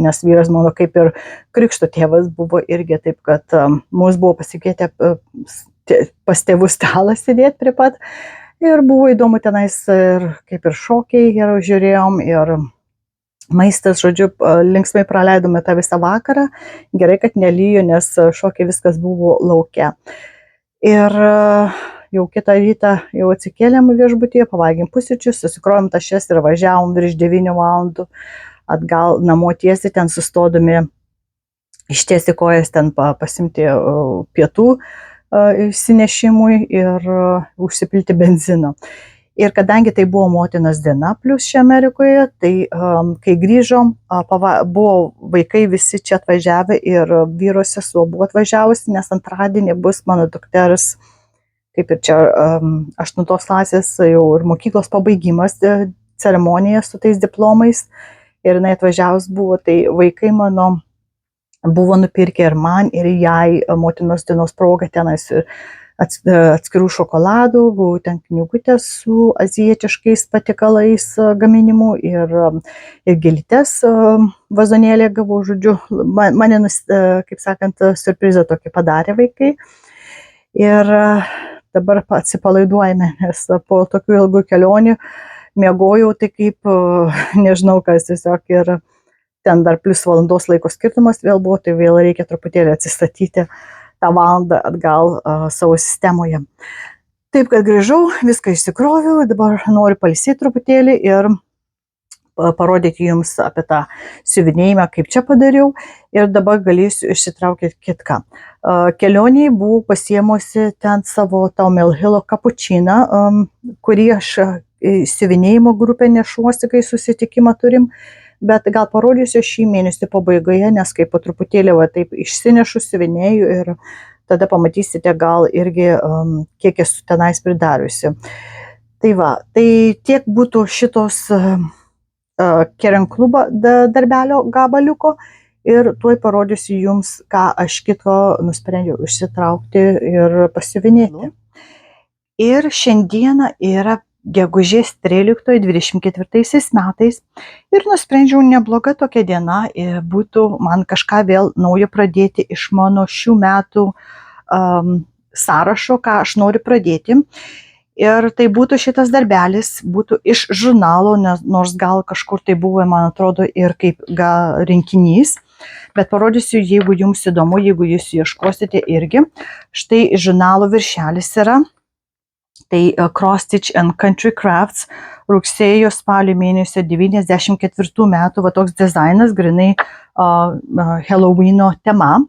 nes vyras mano kaip ir krikšto tėvas buvo irgi, taip kad mus buvo pasikvietę pas tėvų stalą sėdėti prie pat. Ir buvo įdomu tenais ir kaip ir šokiai ir žiūrėjom, ir maistas, žodžiu, linksmai praleidome tą visą vakarą. Gerai, kad nelyjo, nes šokiai viskas buvo lauke. Ir jau kitą rytą jau atsikėlėm viešbutyje, pavalgėm pusryčius, susikrovėm tašes ir važiavom virš 9 valandų atgal namo tiesiai, ten sustodami ištiesi kojas, ten pasimti pietų išsinešimui ir užsipilti benzino. Ir kadangi tai buvo motinos diena plus čia Amerikoje, tai kai grįžom, buvo vaikai visi čia atvažiavę ir vyro sesuo buvo atvažiavusi, nes antradienį bus mano dukters, kaip ir čia 8 klasės jau ir mokyklos pabaigimas, ceremonija su tais diplomais. Ir jinai atvažiavus buvo, tai vaikai mano buvo nupirkę ir man, ir jai motinos dienos proga tenais atskirų šokoladų, buvo ten knygutės su azijietiškais patiekalais gaminimu ir gėlytes vazonėlė gavau, žodžiu, mane, kaip sakant, siurprizą tokį padarė vaikai. Ir dabar atsipalaiduojame, nes po tokių ilgų kelionių miegojau, tai kaip, nežinau kas tiesiog, ir ten dar plus valandos laiko skirtumas vėl buvo, tai vėl reikia truputėlį atsistatyti tą valandą atgal savo sistemoje. Taip, kad grįžau, viską išsikroviau, dabar noriu pailsėti truputėlį ir parodyti jums apie tą siuvinėjimą, kaip čia padariau, ir dabar galėsiu išsitraukti kitką. Kelioniai buvau pasiemusi ten savo Taumel Hilo kapučiną, kurį aš siuvinėjimo grupę nešuosi, kai susitikimą turim. Bet gal parodysiu šį mėnesį pabaigoje, nes kaip po truputėlį taip išsinešu, siuvinėju ir tada pamatysite gal irgi, kiek esu tenais pridariusi. Tai va, tai tiek būtų šitos Keren klubo darbelio gabaliuko ir tuoj parodysiu jums, ką aš kito nusprendžiau išsitraukti ir pasiuvinėti. Ir šiandieną yra gegužės 13-24 metais ir nusprendžiau, nebloga tokia diena būtų man kažką vėl naujo pradėti iš mano šių metų sąrašo, ką aš noriu pradėti. Ir tai būtų šitas darbelis, būtų iš žurnalo, nors gal kažkur tai buvo, man atrodo, ir kaip rinkinys. Bet parodysiu, jeigu jums įdomu, jeigu jūs ieškosite irgi. Štai žurnalo viršelis yra. Tai Cross Stitch and Country Crafts, rugsėjo spalio mėnesio 94 metų, va toks dizainas, grinai Halloweeno tema.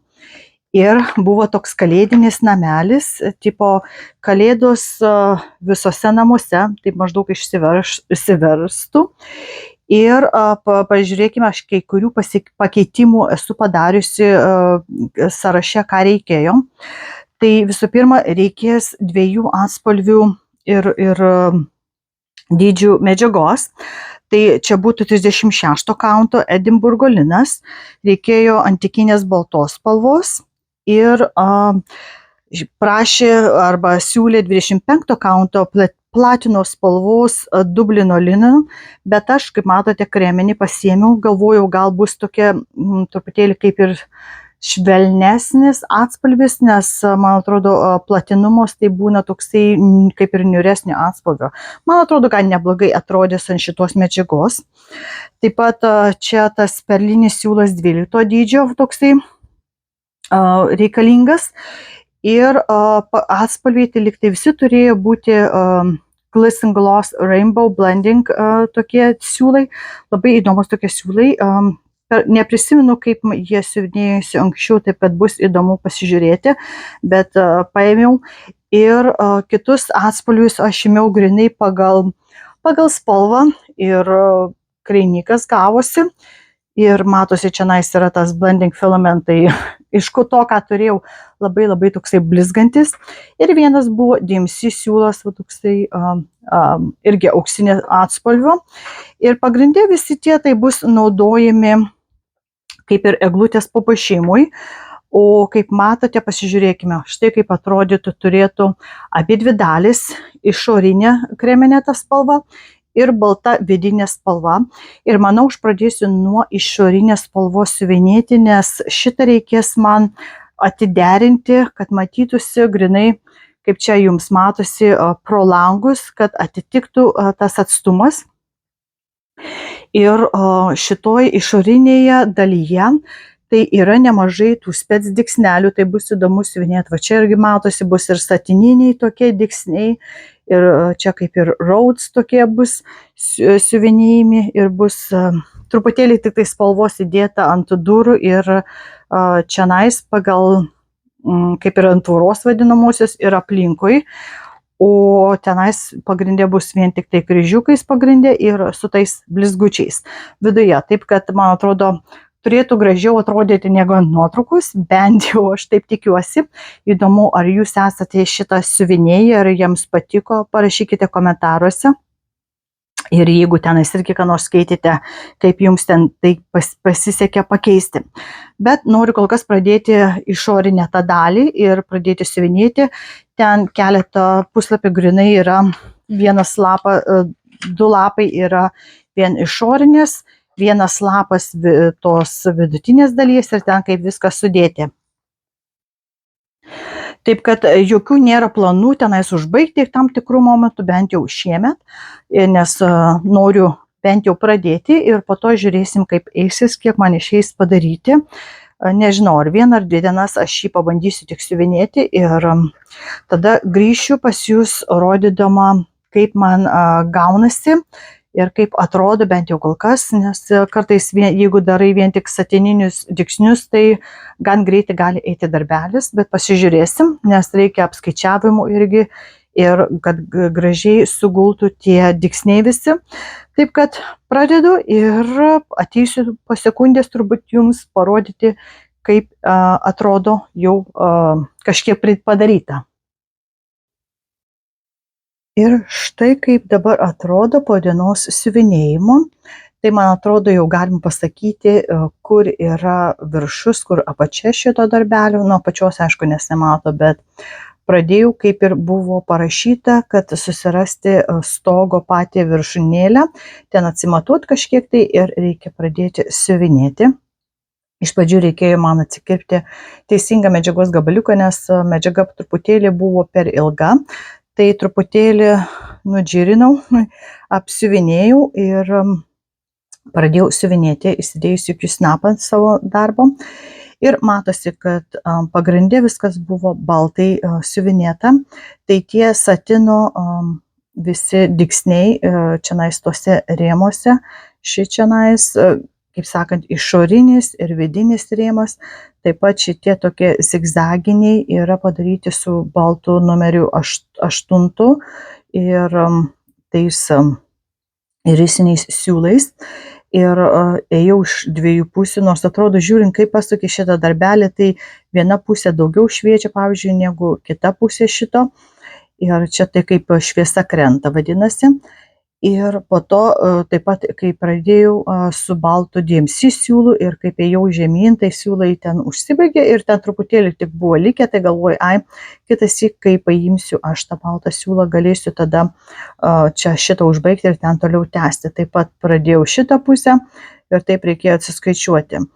Ir buvo toks kalėdinis namelis, tipo kalėdos visose namuose, taip maždaug išsiverstų. Ir pažiūrėkime, aš kai kurių pakeitimų esu padariusi sąraše, ką reikėjo. Tai visų pirma, reikės 2 atspalvių ir dydžių medžiagos. Tai čia būtų 36 kaunto Edinburgo linas, reikėjo antikinės baltos spalvos ir prašė arba siūlė 25 kaunto platino spalvos Dublino liną, bet aš, kaip matote, kreminį pasiėmiau, galvojau, gal bus tokia truputėlį kaip ir švelnesnis atspalvis, nes, man atrodo, platinumos tai būna toksai kaip ir niūresnio atspalvio. Man atrodo, kad neblogai atrodys ant šitos medžiagos. Taip pat čia tas perlinis siūlas 12 dydžio toksai reikalingas. Ir atspalviai, tai lyg tai visi turėjo būti Gliss and Gloss Rainbow Blending tokie siūlai. Labai įdomus tokie siūlai. Neprisimenu, kaip jie siuvinėjusi anksčiau, taip kad bus įdomu pasižiūrėti, bet paėmiau ir kitus atspalvius aš ėmiau grinai pagal spalvą ir kreinikas gavosi. Ir matosi, čia yra tas blending filamentai iš to, ką turėjau, labai toksai blizgantis. Ir vienas buvo DMC siūlas, toksai irgi auksinė atspalvio. Ir pagrindė visi tie tai bus naudojami kaip ir eglutės papuošimui. O kaip matote, pasižiūrėkime, štai kaip atrodytų turėtų abi dvi dalis, išorinė kreminė ta spalva ir balta vidinė spalva. Ir manau, aš pradėsiu nuo išorinės spalvos siuvinėti, nes šitą reikės man atiderinti, kad matytųsi grinai, kaip čia jums matosi pro langus, kad atitiktų tas atstumas. Ir šitoj išorinėje dalyje tai yra nemažai tų spec diksnelių, tai bus įdomu siuvinėti. Va čia irgi matosi, bus ir satininiai tokie diksniai, ir čia kaip ir Rhodes tokie bus siuvinėjami, ir bus truputėlį tik tai spalvos įdėta ant durų ir čianais pagal kaip ir ant tvoros vadinamosios ir aplinkui. O tenais pagrindė bus vien tik tai kryžiukais pagrindė ir su tais blizgučiais viduje. Taip kad, man atrodo, turėtų gražiau atrodyti negu ant nuotraukos, bent jau aš taip tikiuosi. Įdomu, ar jūs esate šitą siuvinėję, ar jiems patiko, parašykite komentaruose. Ir jeigu tenais irgi ką nors skaitėte, kaip jums ten tai pasisekė pakeisti. Bet noriu kol kas pradėti išorinę tą dalį ir pradėti siuvinėti. Ten keletą puslapių grinai yra vienas lapas, du lapai yra vien išorinės, vienas lapas tos vidutinės dalies ir ten kaip viską sudėti. Taip kad jokių nėra planų tenais užbaigti tam tikrų momentų, bent jau šiemet, nes noriu bent jau pradėti ir po to žiūrėsim, kaip eisis, kiek man išeis padaryti. Nežinau, ar vieną ar dvi dienas aš jį pabandysiu tik siuvinėti ir tada grįšiu pas jūs rodydama, kaip man gaunasi ir kaip atrodo bent jau kol kas, nes kartais jeigu darai vien tik satininius diksnius, tai gan greitai gali eiti darbelis, bet pasižiūrėsim, nes reikia apskaičiavimų irgi ir kad gražiai sugultų tie diksniai visi. Taip kad pradedu ir ateisiu po sekundės turbūt jums parodyti, kaip atrodo jau kažkiek padaryta. Ir štai kaip dabar atrodo po dienos siuvinėjimo. Tai man atrodo jau galim pasakyti, kur yra viršus, kur apačia šito darbelio. Nuo apačios aišku nesimato, bet pradėjau kaip ir buvo parašyta, kad susirasti stogo patį viršūnėlę, ten atsimatuot kažkiek tai ir reikia pradėti siuvinėti. Iš pradžių reikėjo man atsikirpti teisingą medžiagos gabaliuką, nes medžiaga truputėlį buvo per ilga. Tai truputėlį nudžirinau, apsiuvinėjau ir pradėjau siuvinėti, įsidėjus juk snapą savo darbo. Ir matosi, kad pagrindė viskas buvo baltai siuvinėta. Tai tie satino visi diksniai čianais tose rėmose, ši čianais, kaip sakant, išorinis ir vidinis rėmas. Taip pat šitie tokie zigzaginiai yra padaryti su baltu numeriu 8 ir tais irisiniais siūlais. Ir ėjau iš dviejų pusių, nors atrodo, žiūrint, kaip pasukė šitą darbelį, tai viena pusė daugiau šviečia, pavyzdžiui, negu kita pusė šito. Ir čia tai kaip šviesa krenta vadinasi. Ir po to taip pat, kai pradėjau su baltu DMC siūlu ir kaip ėjau žemyn, tai siūlai ten užsibaigė ir ten truputėlį tik buvo likę, tai galvoju, kitąsyk, kai paimsiu aš tą baltą siūlą, galėsiu tada čia šitą užbaigti ir ten toliau tęsti. Taip pat pradėjau šitą pusę ir taip reikėjo atsiskaičiuoti.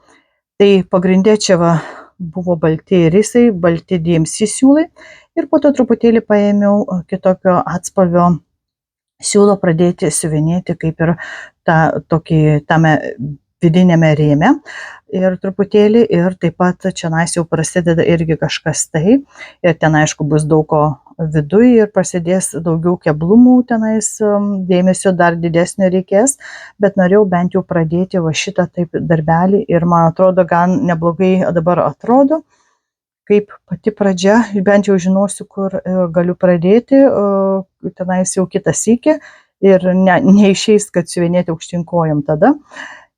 Tai pagrindė čia buvo balti irisai, balti DMC siūlai ir po to truputėlį paėmiau kitokio atspalvio siūlo pradėti siuvinėti kaip ir tame vidinėme rėme ir truputėlį ir taip pat čianais jau prasideda irgi kažkas tai ir ten aišku bus daug ko viduje ir prasidės daugiau keblumų tenais, dėmesio dar didesnio reikės, bet norėjau bent jau pradėti va šitą taip darbelį ir man atrodo gan neblogai dabar atrodo. Kaip pati pradžia, bent jau žinosiu, kur galiu pradėti, tenais jau kitą sykį ir neišeis, kad siuvinėti aukštinkojom tada,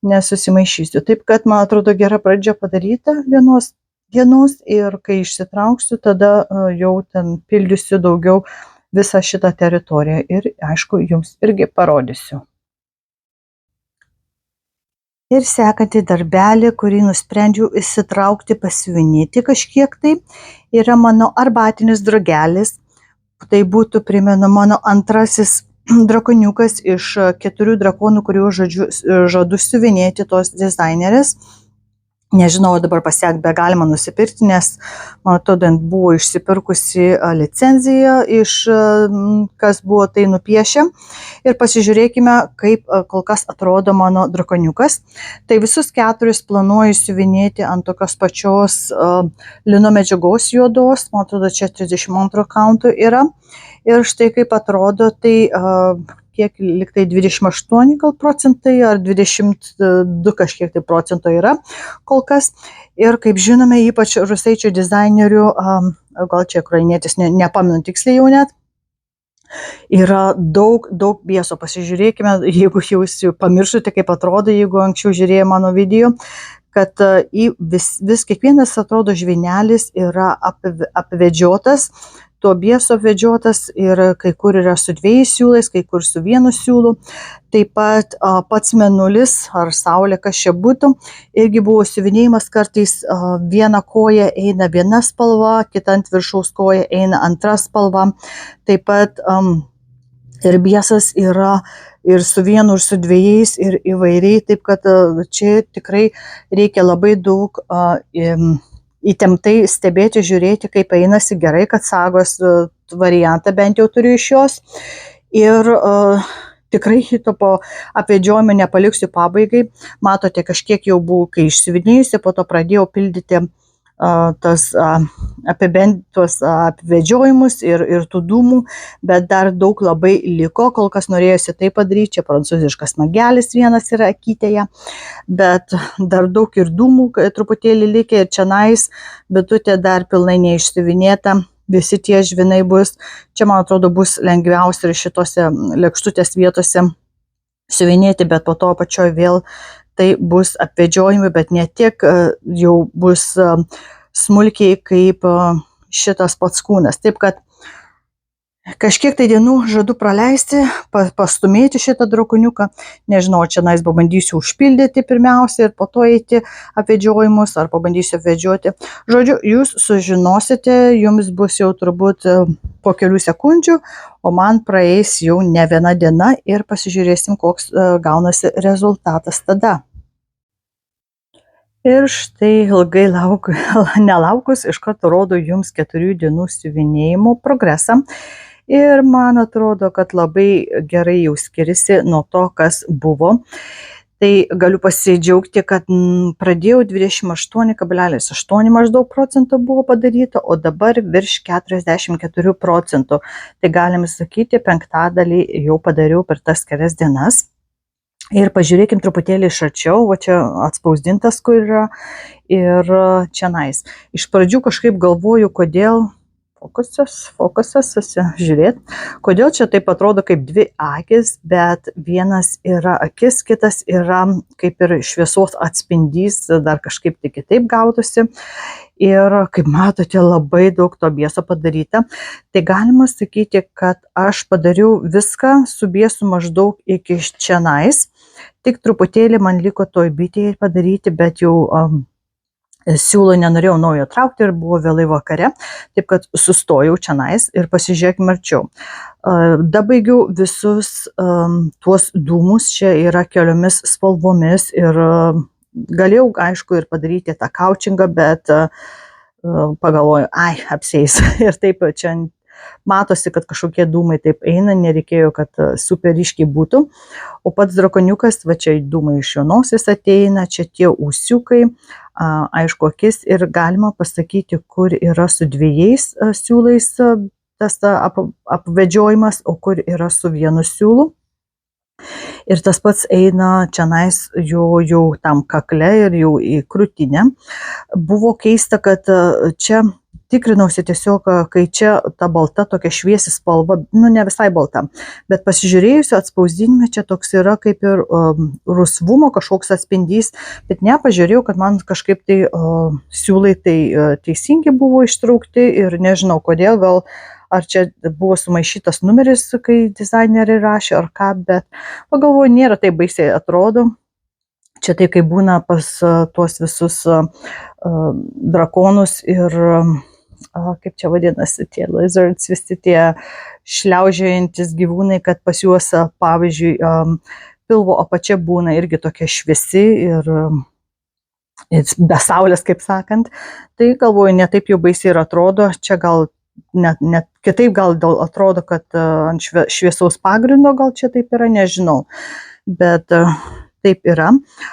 nesusimaišysiu. Taip kad, man atrodo, gera pradžia padaryta vienos dienos ir kai išsitrauksiu, tada jau ten pildysiu daugiau visą šitą teritoriją ir aišku, jums irgi parodysiu. Ir sekantį darbelį, kurį nusprendžiau įsitraukti, pasiuvinėti kažkiek tai, yra mano arbatinis drugelis. Tai būtų, primenu, mano antrasis drakoniukas iš 4 drakonų, kuriuos žadu siuvinėti tos dizainerės. Nežinau, dabar pasiek be galima nusipirkti, nes, man atrodo, buvo išsipirkusi licenciją iš kas buvo tai nupiešę. Ir pasižiūrėkime, kaip kol kas atrodo mano drakoniukas. Tai visus 4 planuoju siuvinėti ant tokios pačios lino medžiagos juodos, man atrodo, čia 32 kauntų yra. Ir štai kaip atrodo, tai kiek liktai 28 gal procentai ar 22 kažkiek tai procento yra kol kas. Ir kaip žinome, ypač rusaičių dizainerių, gal čia ukrainietis, nepamenu tiksliai jau net, yra daug bieso. Pasižiūrėkime, jeigu jūs pamiršote, kaip atrodo, jeigu anksčiau žiūrėjo mano video, kad vis kiekvienas atrodo žvynelis yra apvedžiotas, to bieso apvedžiotas ir kai kur yra su 2 siūlais, kai kur su 1 siūlu. Taip pat pats mėnulis ar saulė, kas čia būtų, irgi buvo siuvinėjimas, kartais viena koja eina viena spalva, kita ant viršaus koja eina antra spalva. Taip pat ir biesas yra ir su 1, ir su 2, ir įvairiai, taip kad čia tikrai reikia labai daug įtemptai stebėti, žiūrėti, kaip einasi gerai, kad sagos variantą bent jau turiu iš jos. Ir tikrai šito po apvedžiojimo nepaliksiu pabaigai. Matote, kažkiek jau buvau, kai išsiuvinėjusi, po to pradėjau pildyti tuos apvedžiojimus ir tų dūmų, bet dar daug labai liko, kol kas norėjusi tai padaryti. Čia prancūziškas smagelis vienas yra akytėje, bet dar daug ir dūmų truputėlį likę ir čionais bitutė dar pilnai neišsiuvinėta. Visi tie žvinai bus, čia man atrodo bus lengviausia ir šitose lėkštutės vietose siuvinėti, bet po to apačioje vėl tai bus apvedžiojimai, bet ne tiek jau bus smulkiai kaip šitas pats kūnas. Taip kad kažkiek tai dienų žadu praleisti, pastumėti šitą drakoniuką. Nežinau, čia pabandysiu užpildyti pirmiausia ir po to eiti apvedžiojimus, ar pabandysiu apvedžioti. Žodžiu, jūs sužinosite, jums bus jau turbūt po kelių sekundžių, o man praeis jau ne viena diena ir pasižiūrėsim, koks gaunasi rezultatas tada. Ir štai ilgai nelaukus iš karto rodo jums 4 dienų siuvinėjimo progresą. Ir man atrodo, kad labai gerai jau skiriasi nuo to, kas buvo. Tai galiu pasidžiaugti, kad pradėjau 28,8 maždaug procentų buvo padaryta, o dabar virš 44 procentų. Tai galim sakyti, 5/5 jau padariau per tas kelias dienas. Ir pažiūrėkim truputėlį iš arčiau, va čia atspausdintas, kur yra, ir čianais. Iš pradžių kažkaip galvoju, kodėl fokusas, žiūrėt, kodėl čia taip atrodo kaip 2 akis, bet vienas yra akis, kitas yra kaip ir šviesos atspindys, dar kažkaip tai kitaip gautųsi. Ir kaip matote, labai daug to bieso padaryta. Tai galima sakyti, kad aš padariau viską su biesu maždaug iki čianais. Tik truputėlį man liko toj bitėje padaryti, bet jau siūlo nenorėjau naujo traukti ir buvo vėlai vakare, taip kad sustojau čianais ir pasižiūrėkime arčiau. Dabaigiau visus tuos dūmus, čia yra keliomis spalvomis ir galėjau, aišku, ir padaryti tą kaučingą, bet pagalvoju, apsieis. Ir taip čia matosi, kad kažkokie dūmai taip eina, nereikėjo, kad super ryškiai būtų. O pats drakoniukas, va čia dūmai iš jo nosis ateina, čia tie ūsiukai, aišku, akis, ir galima pasakyti, kur yra su 2 siūlais tas apvedžiojimas, o kur yra su 1 siūlu. Ir tas pats eina čianais jau tam kakle ir jau į krūtinę. Buvo keista, kad čia tikrinausi tiesiog, kai čia ta balta tokia šviesi spalva, nu ne visai balta, bet pasižiūrėjusi atspausdinime čia toks yra kaip ir rusvumo kažkoks atspindys, bet nepažiūrėjau, kad man kažkaip tai siūlai tai teisingi buvo ištraukti ir nežinau kodėl, gal ar čia buvo sumaišytas numeris, kai dizaineriai rašė ar ką, bet pagalvoju, nėra taip baisiai atrodo. Čia tai, kai būna pas tuos visus drakonus ir, kaip čia vadinasi, tie lizards, visi tie šliaužiojantis gyvūnai, kad pas juos, pavyzdžiui, pilvo apačia būna irgi tokia šviesi ir be saulės, kaip sakant. Tai galvoju, netaip jau baisiai ir atrodo. Čia gal net kitaip gal atrodo, kad ant šviesaus pagrindo gal čia taip yra, nežinau. Bet taip yra.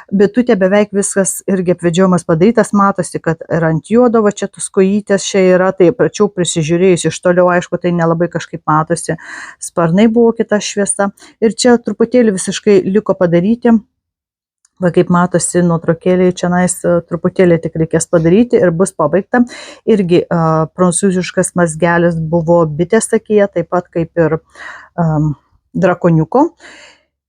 Bitutė beveik viskas irgi apvedžiojimas padarytas, matosi, kad ir ant juodo, va čia tos kojytės čia yra, tai pračiau prisižiūrėjus iš toliau, aišku, tai nelabai kažkaip matosi. Sparnai buvo kita šviesa ir čia truputėlį visiškai liko padaryti. Va kaip matosi nuotraukėlėje, čionais truputėlį tik reikės padaryti ir bus pabaigta. Irgi prancūziškas mazgelis buvo bitės akyje, taip pat kaip ir drakoniuko.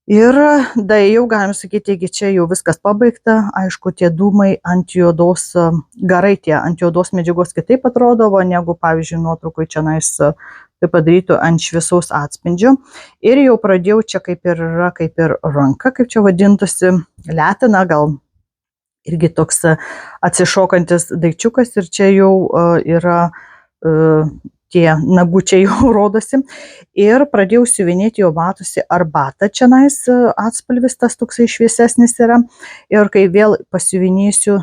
Ir da jau galim sakyti, taigi čia jau viskas pabaigta, aišku, tie dūmai ant juodos, garai tie ant juodos medžiagos kitaip atrodo, negu, pavyzdžiui, nuotraukoj čionais tai padarytų ant šviesaus atspindžio. Ir jau pradėjau čia kaip ir yra, kaip ir ranka, kaip čia vadintųsi, letina, gal irgi toks atsišokantis daikčiukas ir čia jau yra tie nagučiai jau rodosi. Ir pradėjau siuvinėti, jau matosi arbata čionais, atspalvis tas toksai šviesesnis yra. Ir kai vėl pasiuvinėsiu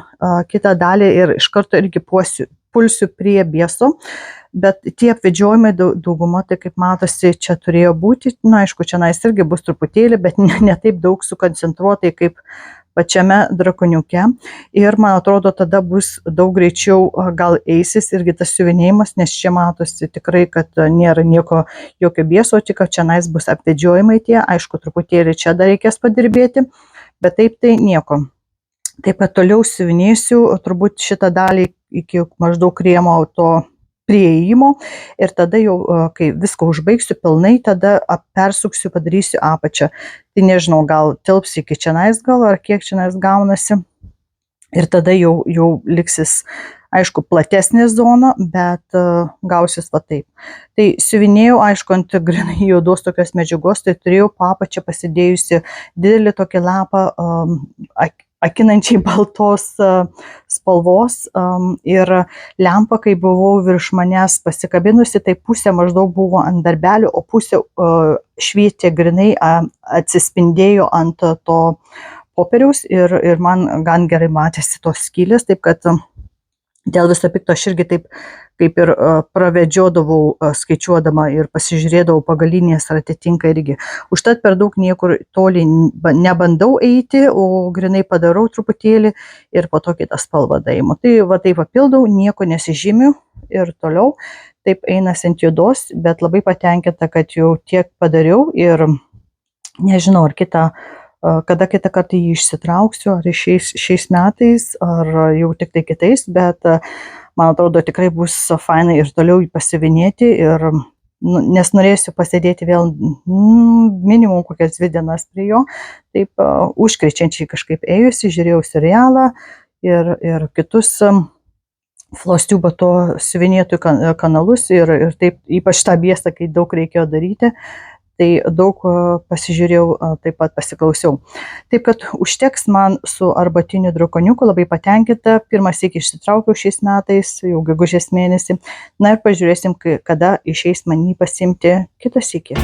kitą dalį ir iš karto irgi pulsiu prie bieso. Bet tie apvedžiojimai dauguma, tai kaip matosi, čia turėjo būti. Na, aišku, čionais irgi bus truputėlį, bet ne taip daug sukoncentruotai kaip pačiame drakoniuke. Ir man atrodo, tada bus daug greičiau gal eisis irgi tas siuvinėjimas, nes čia matosi tikrai, kad nėra jokio bieso, tik kad čionais bus apvedžiojimai tie. Aišku, truputėlį čia dar reikės padirbėti, bet taip tai nieko. Taip pat toliau siuvinėsiu turbūt šitą dalį iki maždaug rėmo to prieėjimo ir tada jau, kai viską užbaigsiu pilnai, tada persuksiu, padarysiu apačią. Tai nežinau, gal tilps iki čionais gal, ar kiek čionais gaunasi. Ir tada jau liksis, aišku, platesnė zona, bet gausis va taip. Tai siuvinėjau, aišku, ant grinai juodos tokios medžiagos, tai turėjau apačią pasidėjusi didelį tokį lapą akinančiai baltos spalvos ir lempa, kai buvau virš manęs pasikabinusi, tai pusė maždaug buvo ant darbelio, o pusė švietė grinai, atsispindėjo ant to popieriaus ir man gan gerai matėsi tos skylės, taip kad dėl viso pikto aš irgi taip kaip ir pravedžiodavau skaičiuodama ir pasižiūrėdavau pagalynės ar atitinka irgi. Užtat per daug niekur toli nebandau eiti, o grinai padarau truputėlį ir po to kitą spalvą daimu. Tai va taip papildau, nieko nesižymiu ir toliau taip einasi ant juodos, bet labai patenkinta, kad jau tiek padariau ir nežinau, ar kada kitą kartą jį išsitrauksiu, ar šiais metais, ar jau tik tai kitais, bet man atrodo tikrai bus fainai ir toliau jį pasiuvinėti, nes norėsiu pasėdėti vėl minimum kokias 2 dienas prie jo. Taip užkrečiančiai kažkaip ėjusi, žiūrėjau serialą ir kitus Flostiubo to siuvinėtojų kanalus ir taip ypač tą biesą, kai daug reikėjo daryti. Tai daug pasižiūrėjau, taip pat pasiklausiau. Taip kad užteks man su arbatiniu drakoniuku, labai patenkinta. Pirmą sykį išsitraukiau šiais metais, jau gegužės mėnesį. Na ir pažiūrėsim, kada išeis man jį pasiimti kitą sykį.